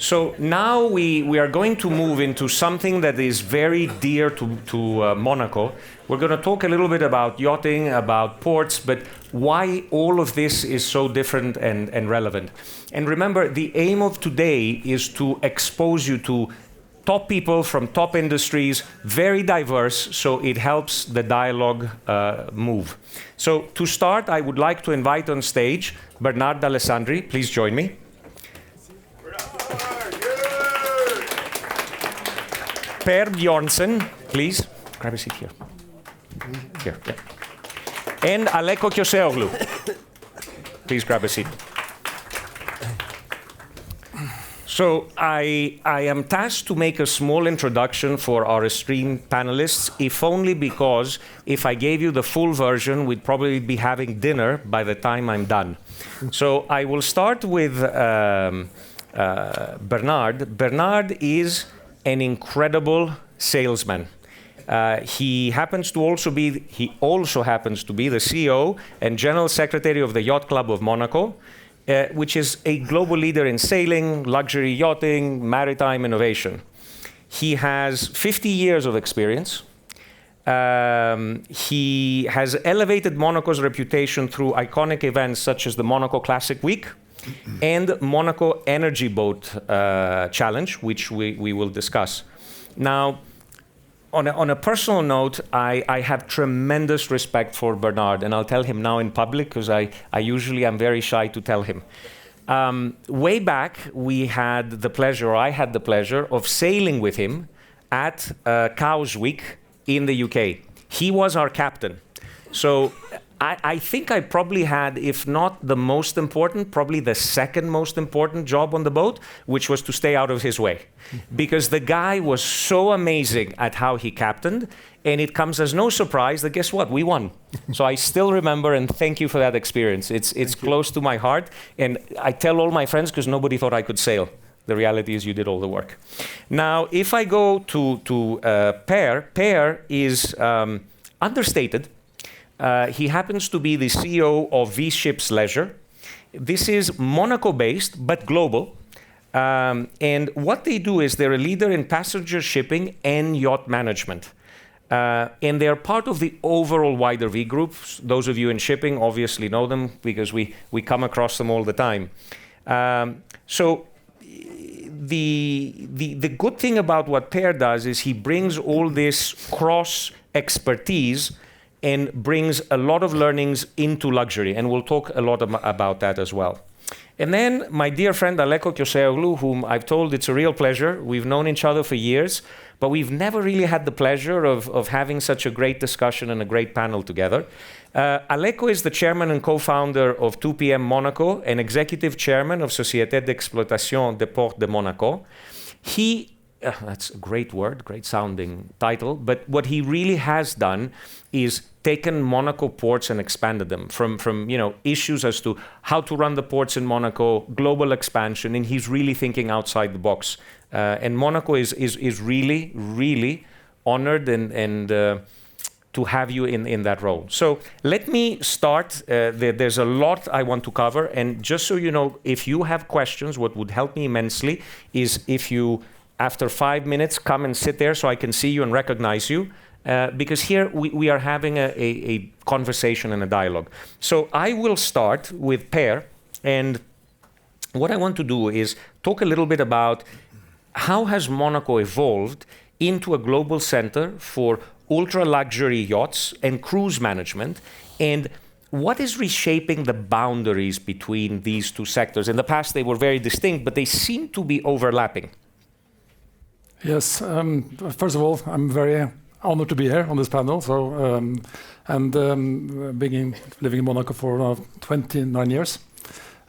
So now we are going to move into something that is very dear to Monaco. We're going to talk a little bit about yachting, about ports, but why all of this is so different and relevant. And remember, the aim of today is to expose you to top people from top industries, very diverse, so it helps the dialogue move. So to start, I would like to invite on stage Bernard D'Alessandri. Please join me. Per Bjørnsen, please. Grab a seat here. Here, yeah. And Aleco Keusseoglou. Please grab a seat. So I am tasked to make a small introduction for our esteemed panelists, if only because if I gave you the full version, we'd probably be having dinner by the time I'm done. So I will start with Bernard. Bernard is an incredible salesman. He also happens to be the CEO and General Secretary of the Yacht Club of Monaco, which is a global leader in sailing, luxury yachting, maritime innovation. He has 50 years of experience. He has elevated Monaco's reputation through iconic events such as the Monaco Classic Week and Monaco Energy Boat Challenge, which we will discuss. Now, on a personal note, I have tremendous respect for Bernard, and I'll tell him now in public because I usually am very shy to tell him. Way back, I had the pleasure of sailing with him at Cowes Week in the UK. He was our captain. So I think I probably had, if not the most important, probably the second most important job on the boat, which was to stay out of his way. Because the guy was so amazing at how he captained, and it comes as no surprise that, guess what, we won. So I still remember, and thank you for that experience. It's close to my heart, and I tell all my friends because nobody thought I could sail. The reality is you did all the work. Now, if I go to Per is understated. He happens to be the CEO of V.Ships Leisure. This is Monaco-based, but global. And what they do is they're a leader in passenger shipping and yacht management. And they're part of the overall wider V Group. Those of you in shipping obviously know them because we come across them all the time. So the good thing about what Per does is he brings all this cross expertise and brings a lot of learnings into luxury, and we'll talk a lot about that as well. And then my dear friend Aleco Keusseoglou, whom I've told it's a real pleasure. We've known each other for years, but we've never really had the pleasure of having such a great discussion and a great panel together. Aleco is the chairman and co-founder of 2PM Monaco and executive chairman of Société d'Exploitation des Ports de Monaco. That's a great word, great sounding title, but what he really has done is taken Monaco ports and expanded them from issues as to how to run the ports in Monaco, global expansion, and he's really thinking outside the box. And Monaco is really, really honored and to have you in that role. So let me start. There's a lot I want to cover, and just so you know, if you have questions, what would help me immensely is if you, after 5 minutes, come and sit there so I can see you and recognize you. Because here we are having a conversation and a dialogue. So I will start with Per, and what I want to do is talk a little bit about how has Monaco evolved into a global center for ultra-luxury yachts and cruise management, and what is reshaping the boundaries between these two sectors? In the past, they were very distinct, but they seem to be overlapping. Yes, first of all, I'm very honored to be here on this panel. So, living in Monaco for 29 years.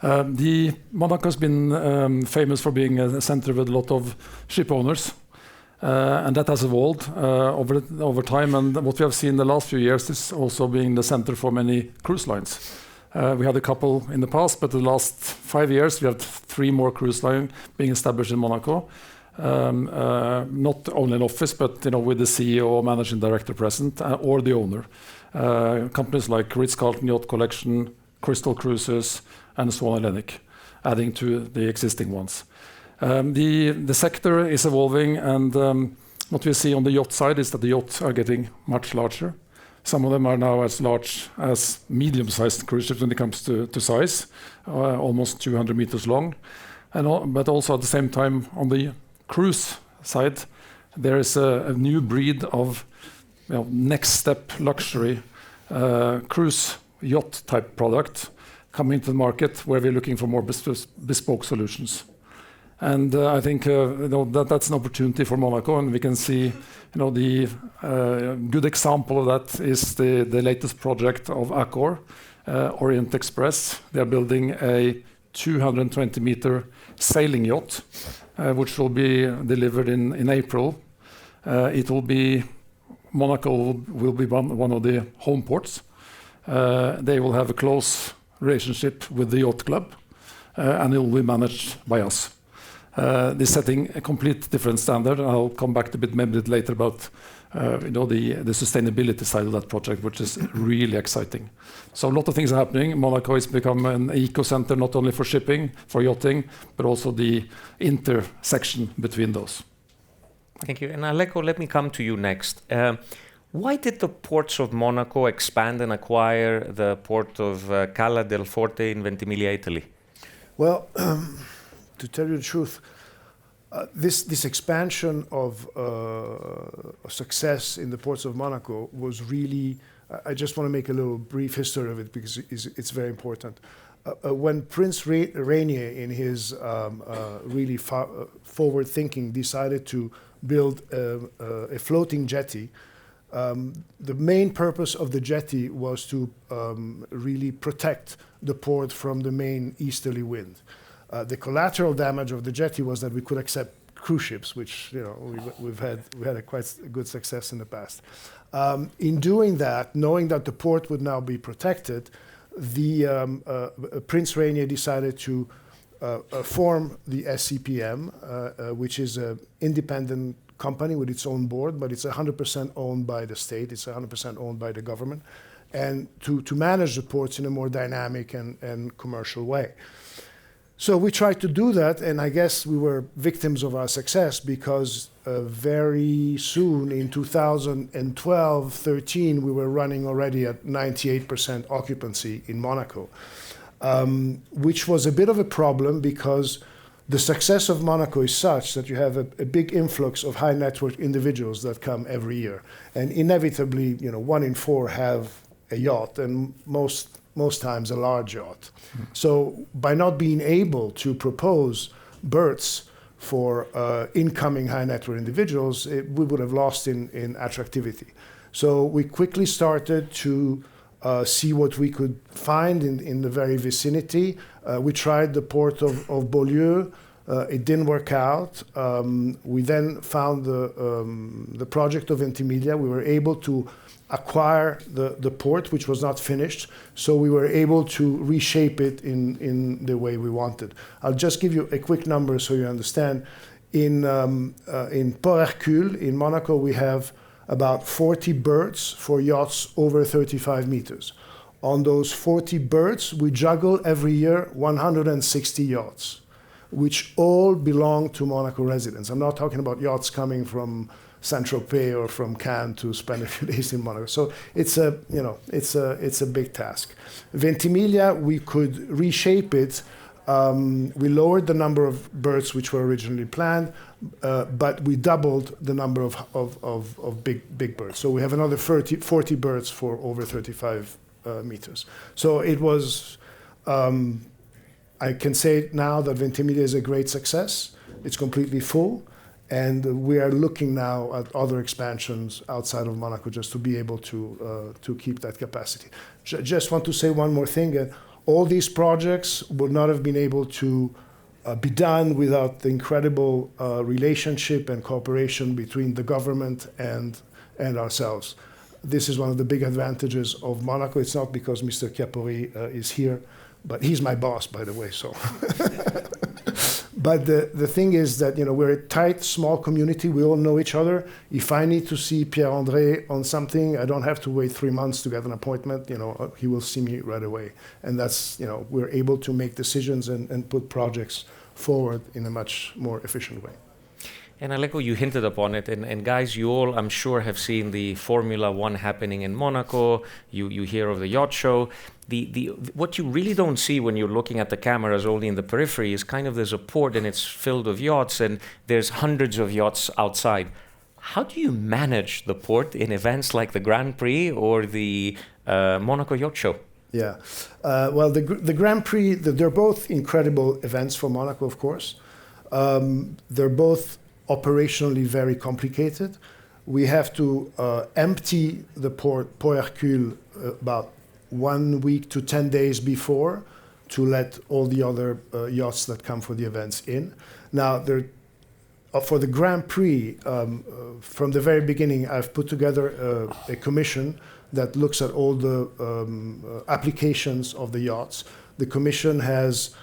Monaco has been famous for being a center with a lot of ship owners, and that has evolved over time. And what we have seen the last few years is also being the center for many cruise lines. We had a couple in the past, but the last 5 years we have 3 more cruise lines being established in Monaco. Not only an office, but with the CEO, managing director present, or the owner. Companies like Ritz-Carlton Yacht Collection, Crystal Cruises, and Swan Hellenic, adding to the existing ones. The sector is evolving, and what we see on the yacht side is that the yachts are getting much larger. Some of them are now as large as medium-sized cruise ships when it comes to size, almost 200 meters long. But also at the same time, on the cruise side, there is a new breed of next step luxury cruise yacht type product coming to the market, where we're looking for more bespoke solutions. And I think that's an opportunity for Monaco, and we can see the good example of that is the latest project of Accor, Orient Express. They're building a 220-meter sailing yacht, which will be delivered in April. Monaco will be one of the home ports. They will have a close relationship with the yacht club, and it will be managed by us. They're setting a complete different standard. I'll come back to a bit later about the sustainability side of that project, which is really exciting. So a lot of things are happening. Monaco has become an eco-center, not only for shipping, for yachting, but also the intersection between those. Thank you. And Aleco, let me come to you next. Why did the ports of Monaco expand and acquire the port of Cala del Forte in Ventimiglia, Italy? Well, to tell you the truth, this expansion of success in the ports of Monaco was really, I just want to make a little brief history of it because it's very important. When Prince Rainier, in his really forward thinking, decided to build a floating jetty, the main purpose of the jetty was to really protect the port from the main easterly wind. The collateral damage of the jetty was that we could accept cruise ships, which we had a quite good success in the past. In doing that, knowing that the port would now be protected, Prince Rainier decided to form the SEPM, which is an independent company with its own board, but it's 100% owned by the state. It's 100% owned by the government, and to manage the ports in a more dynamic and commercial way. So we tried to do that, and I guess we were victims of our success because very soon in 2012-13, we were running already at 98% occupancy in Monaco, which was a bit of a problem because the success of Monaco is such that you have a big influx of high net worth individuals that come every year. And inevitably, 1 in 4 have a yacht, and most times a large yacht. So by not being able to propose berths for incoming high net worth individuals, we would have lost in attractivity. So we quickly started to see what we could find in the very vicinity. We tried the port of Beaulieu. It didn't work out. We then found the project of Ventimiglia. We were able to acquire the port, which was not finished, so we were able to reshape it in the way we wanted. I'll just give you a quick number so you understand. In Port Hercule, in Monaco, we have about 40 berths for yachts over 35 meters. On those 40 berths, we juggle every year 160 yachts, which all belong to Monaco residents. I'm not talking about yachts coming from Saint-Tropez or from Cannes to spend a few days in Monaco. So it's a big task. Ventimiglia, we could reshape it. We lowered the number of berths which were originally planned, but we doubled the number of big berths. So we have another 40 berths for over 35 meters. So it was, I can say now that Ventimiglia is a great success. It's completely full. And we are looking now at other expansions outside of Monaco just to be able to keep that capacity. Just want to say one more thing. All these projects would not have been able to be done without the incredible relationship and cooperation between the government and ourselves. This is one of the big advantages of Monaco. It's not because Mr. Chiappori is here, but he's my boss, by the way. So. But the thing is that we're a tight, small community. We all know each other. If I need to see Pierre-André on something, I don't have to wait 3 months to get an appointment. He will see me right away. And that's we're able to make decisions and put projects forward in a much more efficient way. And Aleco, you hinted upon it, and guys, you all, I'm sure, have seen the Formula One happening in Monaco. You hear of the yacht show. What you really don't see when you're looking at the cameras only in the periphery is kind of there's a port and it's filled with yachts, and there's hundreds of yachts outside. How do you manage the port in events like the Grand Prix or the Monaco Yacht Show? Yeah, well, the Grand Prix, they're both incredible events for Monaco, of course. They're both operationally very complicated. We have to empty the port Hercule about 1 week to 10 days before to let all the other yachts that come for the events in. Now, for the Grand Prix, from the very beginning, I've put together a commission that looks at all the applications of the yachts. The commission has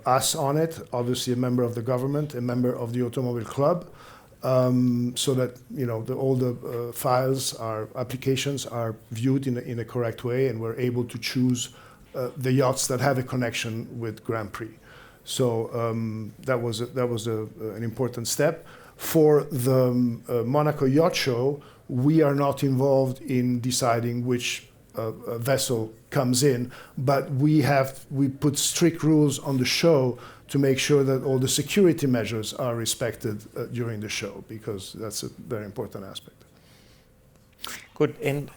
us on it, obviously a member of the government, a member of the Automobile Club, so that all the files, applications are viewed in a correct way, and we're able to choose the yachts that have a connection with Grand Prix. So that was an important step. For the Monaco Yacht Show, we are not involved in deciding which vessel comes in, but we put strict rules on the show to make sure that all the security measures are respected during the show, because that's a very important aspect. Good. And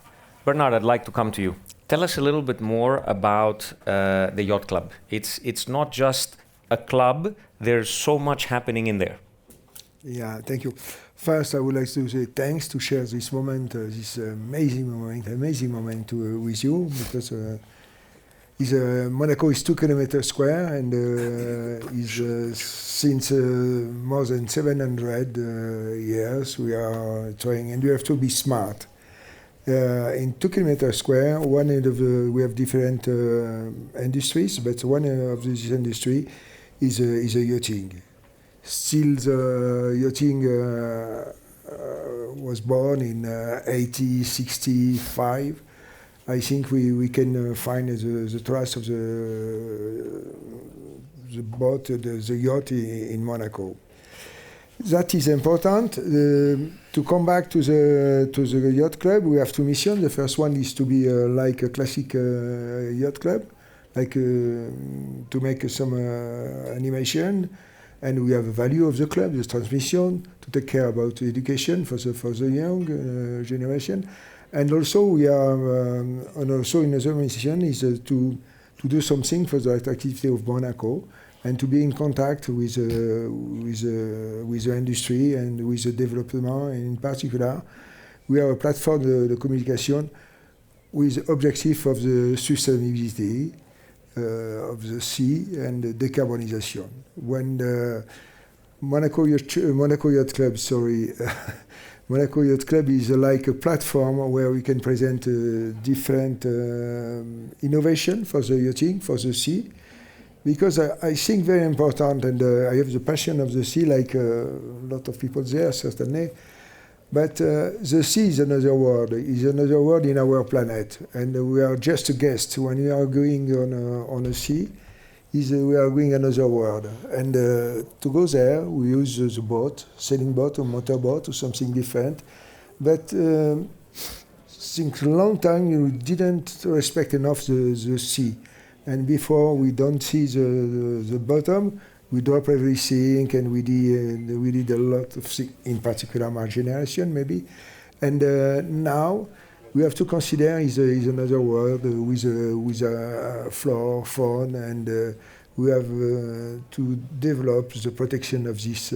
Bernard, I'd like to come to you. Tell us a little bit more about the Yacht Club. It's not just a club, there's so much happening in there. Yeah, thank you. First, I would like to say thanks to share this moment, this amazing moment with you, because Monaco is 2 kilometers square, and is since more than 700 years we are trying, and we have to be smart. In 2 kilometers square, one end of we have different industries, but one of this industry is a yachting. Still, the yachting was born in 1865. I think we can find the trace of the boat, the yacht in Monaco. That is important. To come back to the yacht club, we have 2 missions. The first one is to be like a classic yacht club, like to make some animation. And we have a value of the club, the transmission, to take care about education for the young generation. And also we are, and also another mission is to do something for the activity of Monaco, and to be in contact with the industry and with the development. And in particular, we have a platform, the communication, with the objective of the sustainability of the sea and the decarbonization. When the Monaco Yacht Club, Monaco Yacht Club is like a platform where we can present different innovation for the yachting, for the sea, because I think very important, and I have the passion of the sea, like a lot of people there, certainly. But the sea is another world in our planet, and we are just a guest. When we are going on a sea, we are going another world. And to go there, we use the boat, sailing boat or motorboat or something different. But since a long time, we didn't respect enough the sea. And before we don't see the bottom, we drop everything, and we did a lot of things, in particular my generation maybe. And now we have to consider is another world with a flora, fauna, and we have to develop the protection of this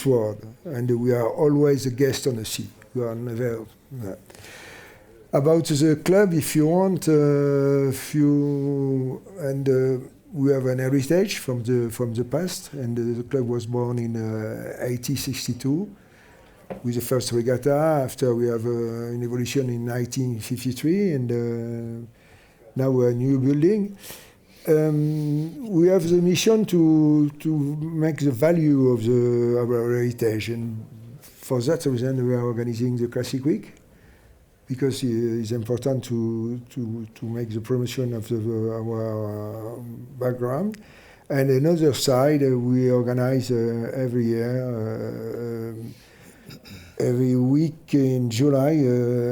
world. And we are always a guest on the sea. We are never. About the club, if you want, we have an heritage from the past, and the club was born in 1862 with the first regatta. After we have an evolution in 1953, and now we're a new building. We have the mission to make the value of our heritage, and for that reason we are organizing the Classic Week, because it's important to make the promotion of our background. And another side, we organize every year, every week in July,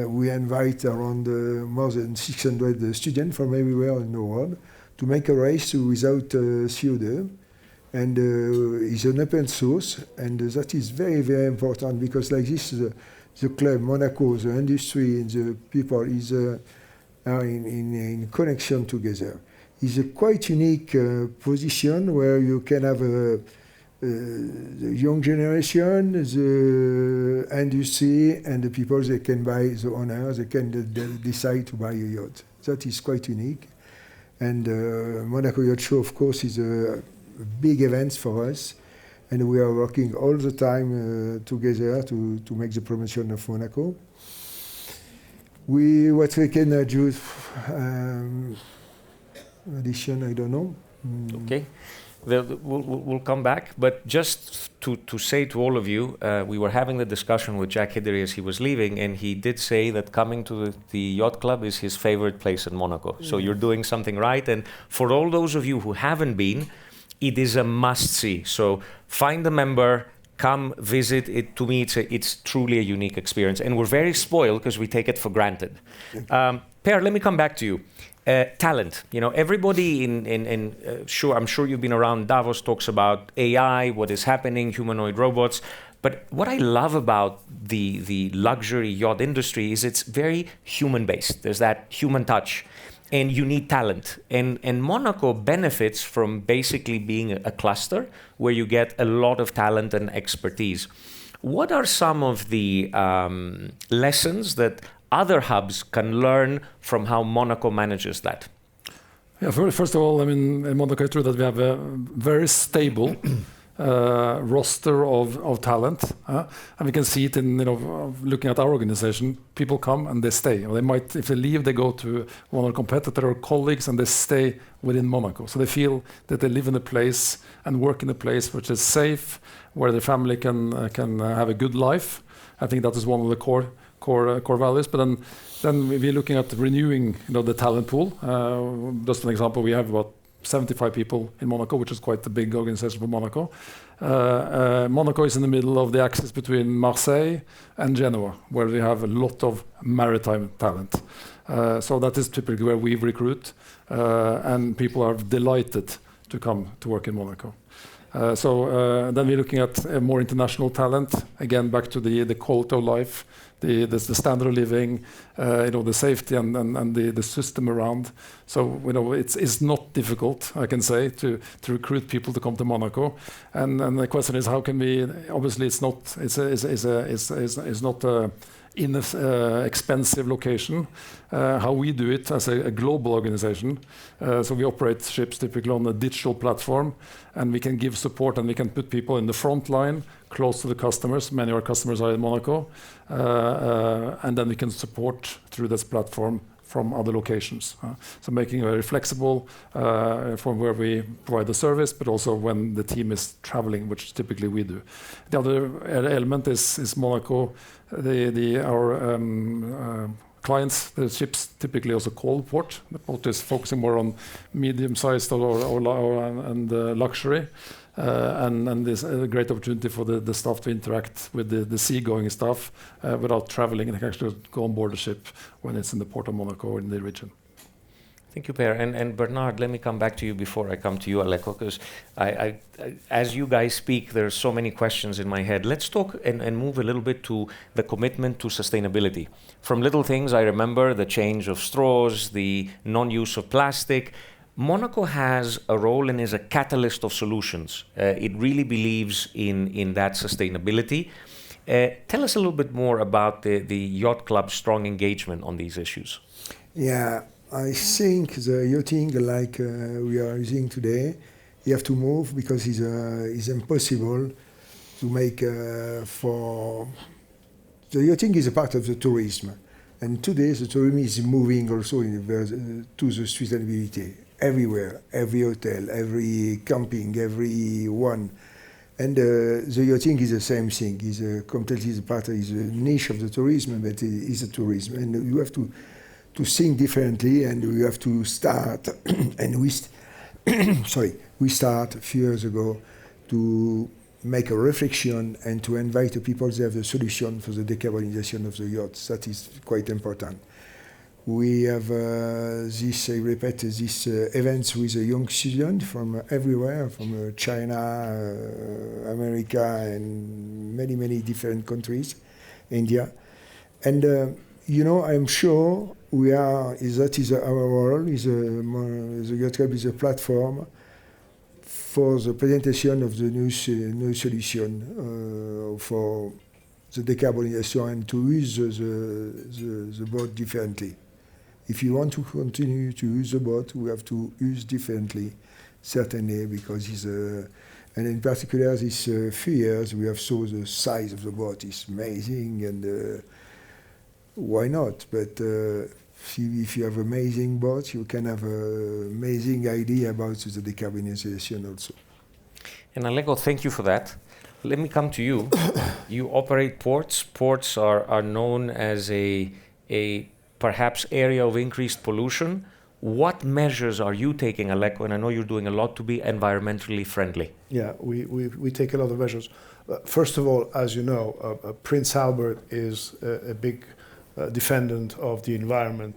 we invite around more than 600 students from everywhere in the world to make a race without CO2. And it's an open source, and that is very, very important, because like this, the club, Monaco, the industry, and the people are in connection together. It's a quite unique position where you can have the young generation, the industry, and the people, they can buy the owner, they can decide to buy a yacht. That is quite unique. And Monaco Yacht Show, of course, is a big event for us. And we are working all the time together to make the promotion of Monaco. What we can do, addition, I don't know. Okay, we'll come back, but just to say to all of you, we were having the discussion with Jack Hiddery as he was leaving, and he did say that coming to the yacht club is his favorite place in Monaco. So you're doing something right, and for all those of you who haven't been, it is a must-see. So find a member, come visit it. To me, it's truly a unique experience, and we're very spoiled because we take it for granted. Per, let me come back to you. Talent. You know, everybody I'm sure you've been around. Davos talks about AI, what is happening, humanoid robots. But what I love about the luxury yacht industry is it's very human-based. There's that human touch. And you need talent. And Monaco benefits from basically being a cluster where you get a lot of talent and expertise. What are some of the lessons that other hubs can learn from how Monaco manages that? Yeah, first of all, I mean, in Monaco, it's true that we have a very stable roster of talent, and we can see it in looking at our organization. People come and they stay. Or they might, if they leave, they go to one of our competitor or colleagues, and they stay within Monaco. So they feel that they live in a place and work in a place which is safe, where their family can have a good life. I think that is one of the core values. But then we're looking at renewing the talent pool. Just an example, we have about 75 people in Monaco, which is quite a big organization for Monaco. Monaco is in the middle of the axis between Marseille and Genoa, where we have a lot of maritime talent. So that is typically where we recruit, and people are delighted to come to work in Monaco. So then we're looking at more international talent. Again, back to the quality of life, the standard of living, the safety and the system around. So it's not difficult, I can say, to recruit people to come to Monaco. And the question is, how can we? Obviously, it's not in an expensive location. How we do it as a global organization. So we operate ships typically on a digital platform, and we can give support, and we can put people in the front line, close to the customers. Many of our customers are in Monaco, and then we can support through this platform from other locations. So making it very flexible from where we provide the service, but also when the team is traveling, which typically we do. The other element is Monaco. Our clients, the ships typically also call port. The port is focusing more on medium-sized and luxury. And there's a great opportunity for the staff to interact with the seagoing staff without traveling, and they can actually go on board the ship when it's in the port of Monaco or in the region. Thank you, Per. And Bernard, let me come back to you before I come to you, Aleco, because I, as you guys speak, there are so many questions in my head. Let's talk and move a little bit to the commitment to sustainability. From little things, I remember the change of straws, the non-use of plastic. Monaco has a role and is a catalyst of solutions. It really believes in that sustainability. Tell us a little bit more about the Yacht Club's strong engagement on these issues. Yeah, I think the yachting like we are using today, you have to move because it's impossible to make for... The yachting is a part of the tourism. And today the tourism is moving also to the sustainability. Everywhere, every hotel, every camping, every one. And the yachting is the same thing. It's a completely part of a niche of the tourism, but it is a tourism. And you have to think differently, and you have to start. And we we start a few years ago to make a reflection and to invite the people to have a solution for the decarbonization of the yachts. That is quite important. We have these events with a young student from everywhere, from China, America, and many, many different countries, India. And, I'm sure that is our role, the Yacht Club is a platform for the presentation of the new solution for the decarbonization and to use the boat differently. If you want to continue to use the boat, we have to use differently, certainly, because and in particular, these few years, we have saw the size of the boat is amazing, and why not? But if you have amazing boats, you can have an amazing idea about the decarbonization also. And Aleco, thank you for that. Let me come to you. You operate ports. Ports are known as a perhaps area of increased pollution. What measures are you taking, Aleco? And I know you're doing a lot to be environmentally friendly. Yeah, we take a lot of measures. First of all, as you know, Prince Albert is a big defendant of the environment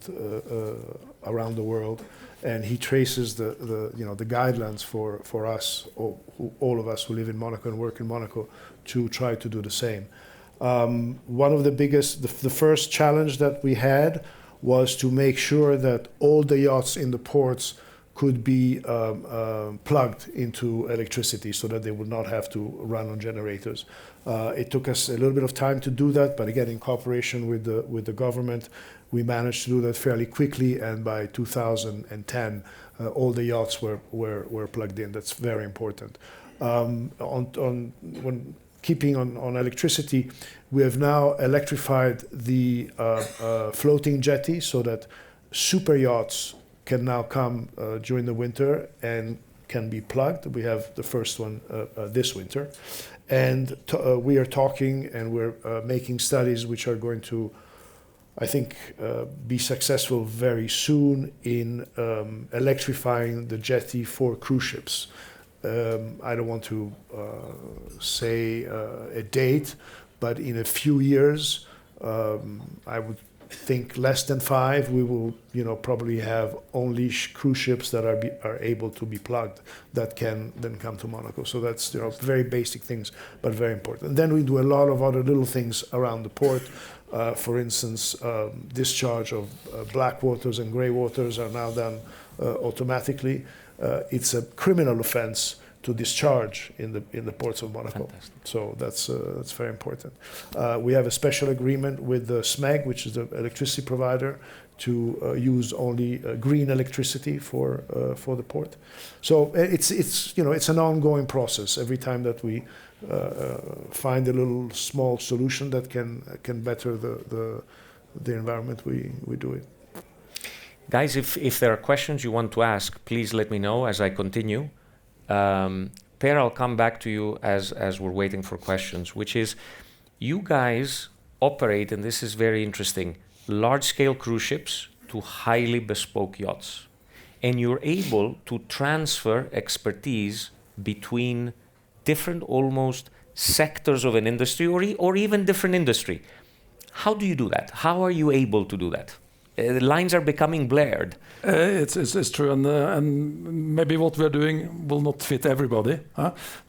around the world, and he traces the guidelines for us, all of us who live in Monaco and work in Monaco, to try to do the same. One of the biggest, the first challenge that we had was to make sure that all the yachts in the ports could be plugged into electricity so that they would not have to run on generators. It took us a little bit of time to do that, but again, in cooperation with the government, we managed to do that fairly quickly, and by 2010, all the yachts were plugged in. That's very important. When keeping on electricity, we have now electrified the floating jetty so that super yachts can now come during the winter and can be plugged. We have the first one this winter. And we are talking and we're making studies which are going to, I think, be successful very soon in electrifying the jetty for cruise ships. I don't want to say a date, but in a few years, I would think less than 5, we will, probably have only cruise ships that are able to be plugged that can then come to Monaco. So that's very basic things, but very important. And then we do a lot of other little things around the port. For instance, discharge of black waters and grey waters are now done automatically. It's a criminal offense to discharge in the ports of Monaco. Fantastic. So that's very important. We have a special agreement with the SMEG, which is the electricity provider, to use only green electricity for the port. So it's an ongoing process. Every time that we find a little small solution that can better the environment, we do it. Guys, if there are questions you want to ask, please let me know as I continue. Per, I'll come back to you as we're waiting for questions, which is, you guys operate, and this is very interesting, large-scale cruise ships to highly bespoke yachts. And you're able to transfer expertise between different almost sectors of an industry or even different industry. How do you do that? How are you able to do that? The lines are becoming blurred. It's true, and maybe what we are doing will not fit everybody.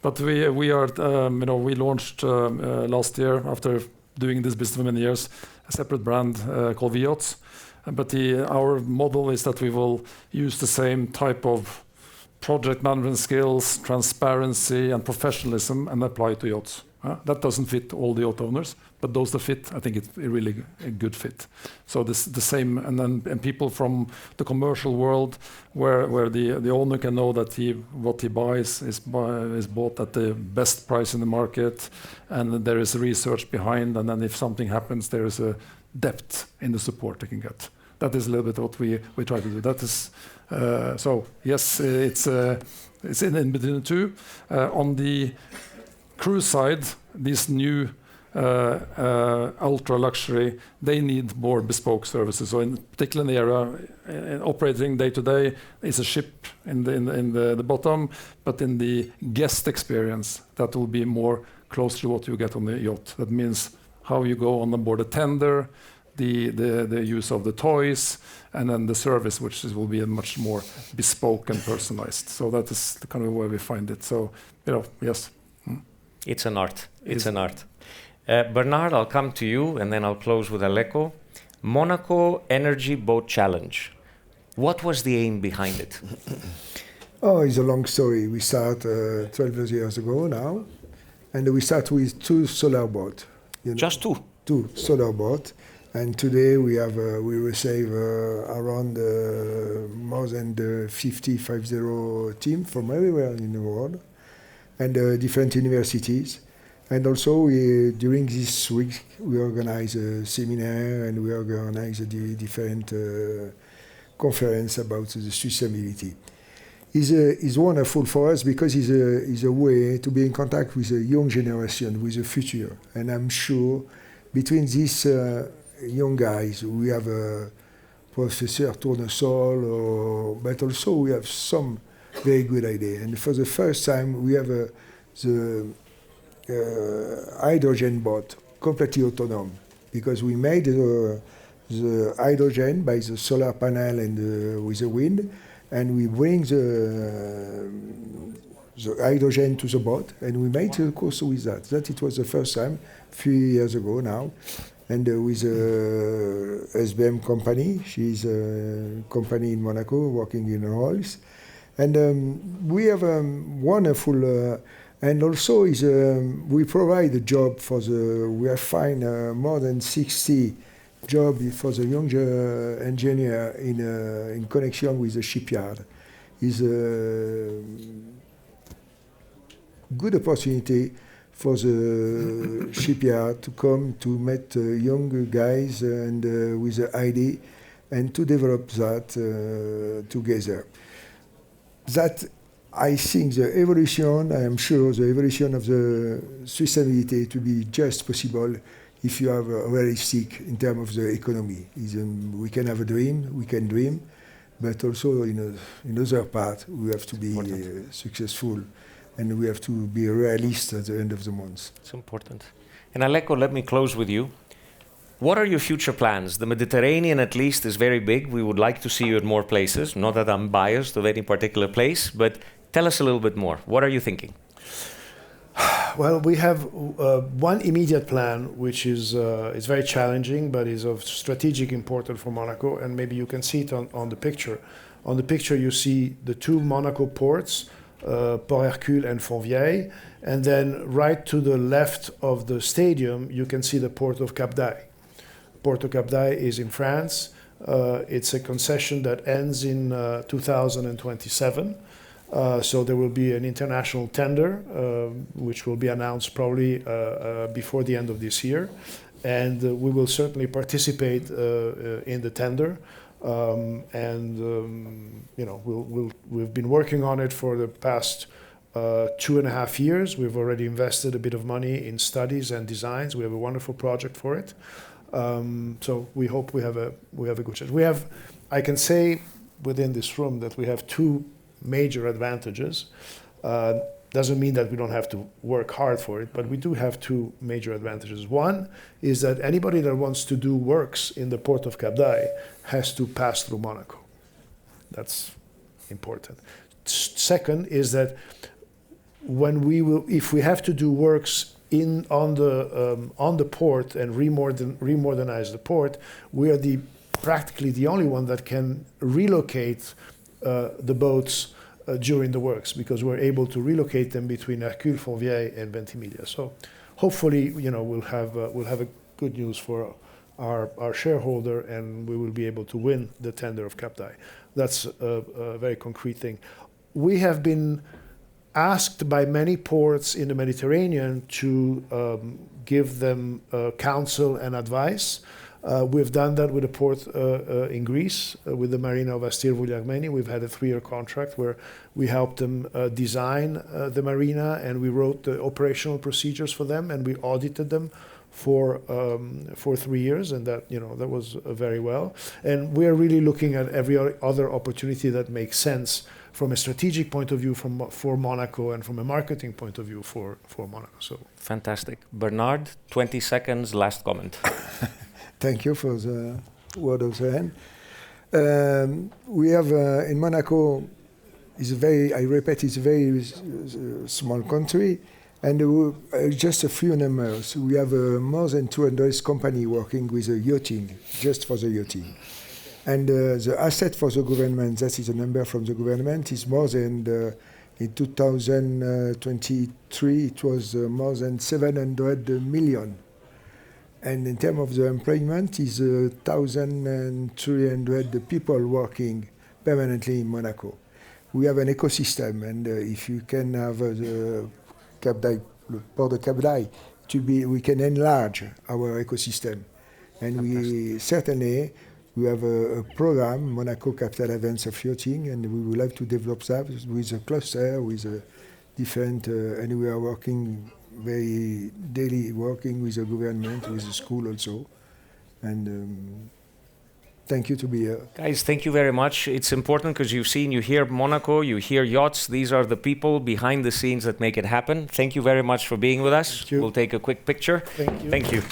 But we are, we launched last year, after doing this business for many years, a separate brand called V.Ships. But our model is that we will use the same type of project management skills, transparency, and professionalism, and apply it to yachts. That doesn't fit all the yacht owners, but those that fit, I think it's really a good fit. So the same, and people from the commercial world, where the owner can know that what he buys is bought at the best price in the market, and there is research behind, and then if something happens, there is a depth in the support they can get. That is a little bit what we try to do. That is so yes, it's in between the two. On the cruise side, these new ultra luxury, they need more bespoke services. So in particular in the area operating day to day is a ship in the bottom, but in the guest experience that will be more close to what you get on the yacht. That means how you go on board a tender, the use of the toys, and then the service, which will be a much more bespoke and personalized. So that is the kind of where we find it. So, yes. It's an art. It's an art. Bernard, I'll come to you, and then I'll close with Aleco. Monaco Energy Boat Challenge. What was the aim behind it? Oh, it's a long story. We start 12 years ago now, and we start with 2 solar boats. Just 2? 2 solar boats. And today we have we receive around more than 50 teams from everywhere in the world, and different universities. And also during this week we organize a seminar and we organize a different conference about the sustainability. It's wonderful for us because it's a way to be in contact with the young generation, with the future. And I'm sure between these young guys, we have a Professor Tournesol, but also we have some very good idea. And for the first time, we have the hydrogen boat, completely autonomous, because we made the hydrogen by the solar panel and with the wind, and we bring the hydrogen to the boat, and we made the course with that. That it was the first time, a few years ago now. And with SEPM company, she's a company in Monaco working in oils. And we have a wonderful, and also we provide a job for we have find more than 60 jobs for the young engineer in connection with the shipyard. Is a good opportunity for the shipyard to come to meet young guys and with the idea and to develop that together. That I think the evolution, I am sure the evolution of the sustainability to be just possible if you have a realistic in terms of the economy. We can have a dream, we can dream, but also in other part we have to be successful. And we have to be realist at the end of the month. It's important. And Aleco, let me close with you. What are your future plans? The Mediterranean, at least, is very big. We would like to see you at more places. Not that I'm biased of any particular place, but tell us a little bit more. What are you thinking? Well, we have one immediate plan, which is very challenging, but is of strategic importance for Monaco. And maybe you can see it on the picture. On the picture, you see the 2 Monaco ports, Port Hercule and Fontvieille, and then right to the left of the stadium you can see the port of Cap d'Aille. Port of Cap d'Aille is in France. It's a concession that ends in 2027, so there will be an international tender which will be announced probably before the end of this year, and we will certainly participate in the tender. We've been working on it for the past 2.5 years. We've already invested a bit of money in studies and designs. We have a wonderful project for it. So we hope we have a good chance. I can say within this room that we have 2 major advantages. Doesn't mean that we don't have to work hard for it, but we do have 2 major advantages. One is that anybody that wants to do works in the port of Cap d'Aille has to pass through Monaco. That's important. Second is that if we have to do works on the port and remodernize the port, we are practically the only one that can relocate the boats during the works, because we're able to relocate them between Hercule, Fontvieille, and Ventimiglia. So hopefully, we'll have a good news for our shareholder, and we will be able to win the tender of Cap d'Aille. That's a very concrete thing. We have been asked by many ports in the Mediterranean to give them counsel and advice. We've done that with a port in Greece, with the Marina of Astir-Vouliagmeni. We've had a 3-year contract where we helped them design the marina, and we wrote the operational procedures for them, and we audited them for 3 years, and that that was very well. And we are really looking at every other opportunity that makes sense from a strategic point of view for Monaco and from a marketing point of view for Monaco. So fantastic. Bernard, 20 seconds, last comment. Thank you for the word of the hand. We have in Monaco, it's a very small country, and just a few numbers. We have more than 200 companies working with yachting, just for the yachting. And the asset for the government, that is a number from the government, is more than, in 2023, it was more than 700 million. And in terms of the employment, is 1,300 people working permanently in Monaco. We have an ecosystem, and if you can have the Cap d'Aille, Port de Cap d'Aille, we can enlarge our ecosystem. And we certainly, we have a program, Monaco Capital Events of Yachting, and we would like to develop that with a cluster, with a different, and we are working very daily, working with the government, with the school also. And thank you to be here. Guys, thank you very much. It's important because you hear Monaco, you hear yachts. These are the people behind the scenes that make it happen. Thank you very much for being with us. Thank you. We'll take a quick picture. Thank you. Thank you.